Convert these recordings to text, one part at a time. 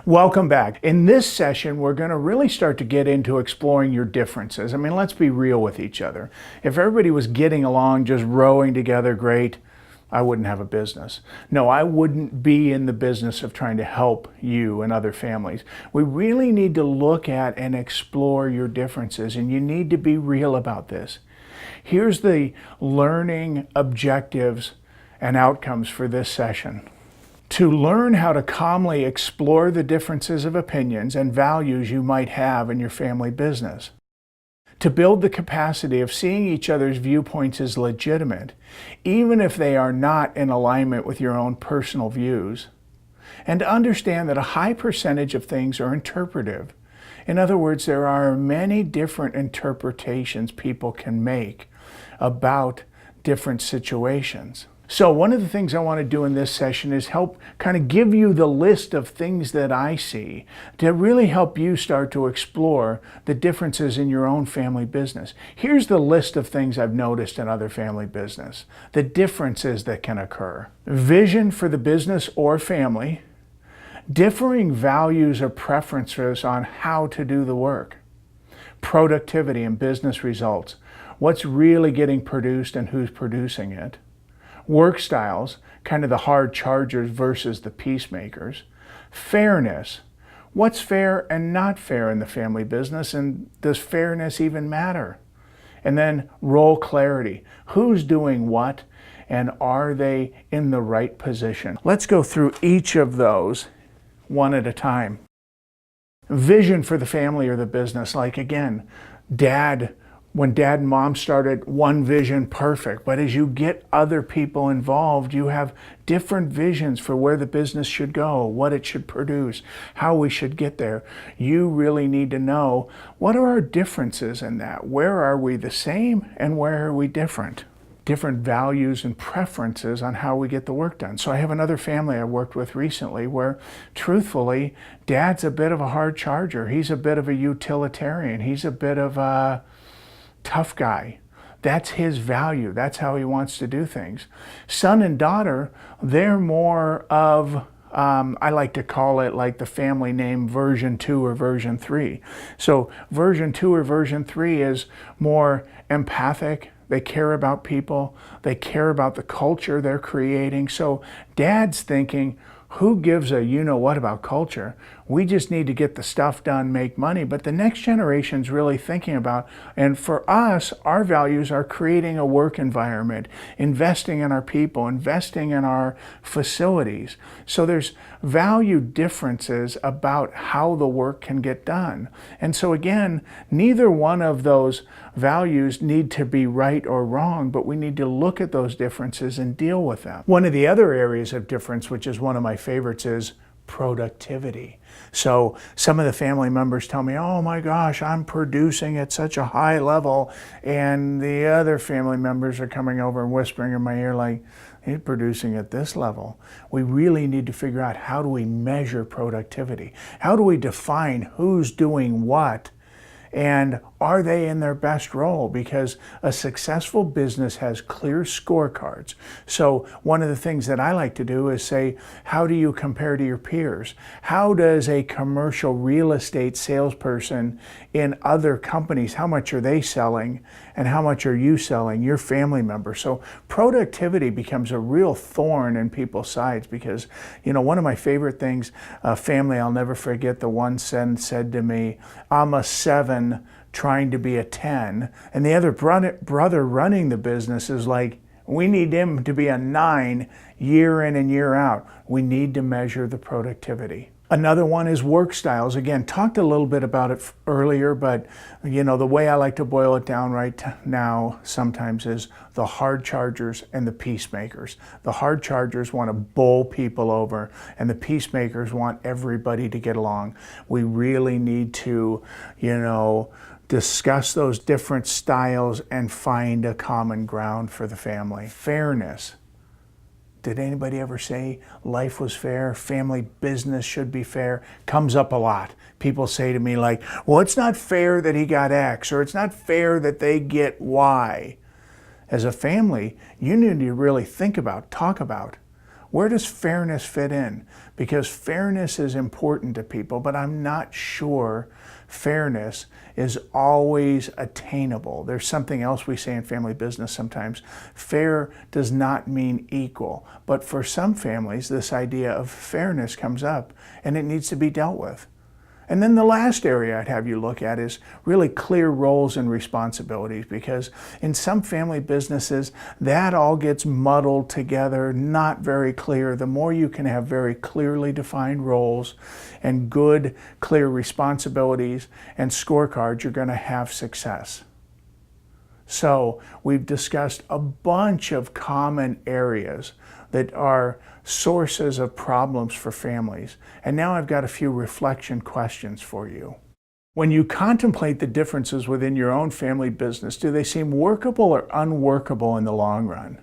Welcome back. In this session, we're going to really start to get into exploring your differences. I mean, let's be real with each other. If everybody was getting along, just rowing together, great, I wouldn't have a business. No, I wouldn't be in the business of trying to help you and other families. We really need to look at and explore your differences, and you need to be real about this. Here's the learning objectives and outcomes for this session. To learn how to calmly explore the differences of opinions and values you might have in your family business. To build the capacity of seeing each other's viewpoints as legitimate, even if they are not in alignment with your own personal views. And to understand that a high percentage of things are interpretive. In other words, there are many different interpretations people can make about different situations. So one of the things I want to do in this session is help kind of give you the list of things that I see to really help you start to explore the differences in your own family business. Here's the list of things I've noticed in other family business, the differences that can occur. Vision for the business or family, differing values or preferences on how to do the work, productivity and business results, what's really getting produced and who's producing it, work styles, kind of the hard chargers versus the peacemakers. Fairness, what's fair and not fair in the family business, and does fairness even matter? And then role clarity, who's doing what and are they in the right position? Let's go through each of those one at a time. Vision for the family or the business, like again, when dad and mom started, one vision, perfect. But as you get other people involved, you have different visions for where the business should go, what it should produce, how we should get there. You really need to know, what are our differences in that? Where are we the same and where are we different? Different values and preferences on how we get the work done. So I have another family I worked with recently where, truthfully, dad's a bit of a hard charger. He's a bit of a utilitarian. He's a bit of a tough guy. That's his value. That's how he wants to do things. Son and daughter, they're more of, I like to call it like the family name version 2 or version 3. So version 2 or version 3 is more empathic. They care about people. They care about the culture they're creating. So dad's thinking, who gives a you-know-what about culture? We just need to get the stuff done, make money. But the next generation's really thinking about, and for us, our values are creating a work environment, investing in our people, investing in our facilities. So there's value differences about how the work can get done. And so again, neither one of those values need to be right or wrong, but we need to look at those differences and deal with them. One of the other areas of difference, which is one of my favorites, is productivity. So some of the family members tell me, oh my gosh, I'm producing at such a high level, and the other family members are coming over and whispering in my ear like, he's producing at this level. We really need to figure out, how do we measure productivity? How do we define who's doing what? And are they in their best role? Because a successful business has clear scorecards. So one of the things that I like to do is say, how do you compare to your peers? How does a commercial real estate salesperson in other companies, how much are they selling and how much are you selling, your family members? So productivity becomes a real thorn in people's sides because, you know, one of my favorite things, a family I'll never forget, the one said to me, I'm a 7 trying to be a 10, and the other brother running the business is like, we need him to be a 9 year in and year out. We need to measure the productivity. Another one is work styles. Again, talked a little bit about it earlier, but you know, the way I like to boil it down right now sometimes is the hard chargers and the peacemakers. The hard chargers want to bowl people over, and the peacemakers want everybody to get along. We really need to, you know, discuss those different styles and find a common ground for the family. Fairness. Did anybody ever say life was fair? Family business should be fair? Comes up a lot. People say to me like, well, it's not fair that he got X, or it's not fair that they get Y. As a family, you need to really think about, talk about, Where does fairness fit in? Because fairness is important to people, but I'm not sure fairness is always attainable. There's something else we say in family business sometimes. Fair does not mean equal. But for some families, this idea of fairness comes up and it needs to be dealt with. And then the last area I'd have you look at is really clear roles and responsibilities, because in some family businesses, that all gets muddled together, not very clear. The more you can have very clearly defined roles and good, clear responsibilities and scorecards, you're going to have success. So we've discussed a bunch of common areas that are sources of problems for families. And now I've got a few reflection questions for you. When you contemplate the differences within your own family business, do they seem workable or unworkable in the long run?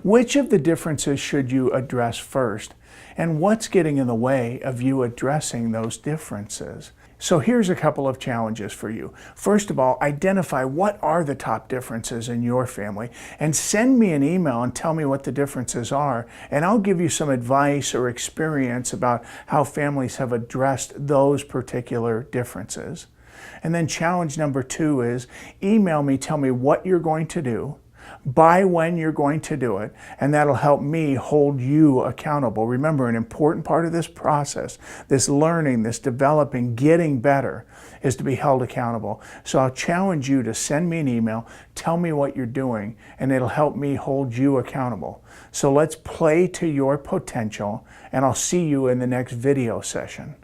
Which of the differences should you address first? And what's getting in the way of you addressing those differences? So here's a couple of challenges for you. First of all, identify what are the top differences in your family and send me an email and tell me what the differences are, and I'll give you some advice or experience about how families have addressed those particular differences. And then challenge number 2 is email me, tell me what you're going to do, by when you're going to do it, and that'll help me hold you accountable. Remember, an important part of this process, this learning, this developing, getting better, is to be held accountable. So I'll challenge you to send me an email, tell me what you're doing, and it'll help me hold you accountable. So let's play to your potential, and I'll see you in the next video session.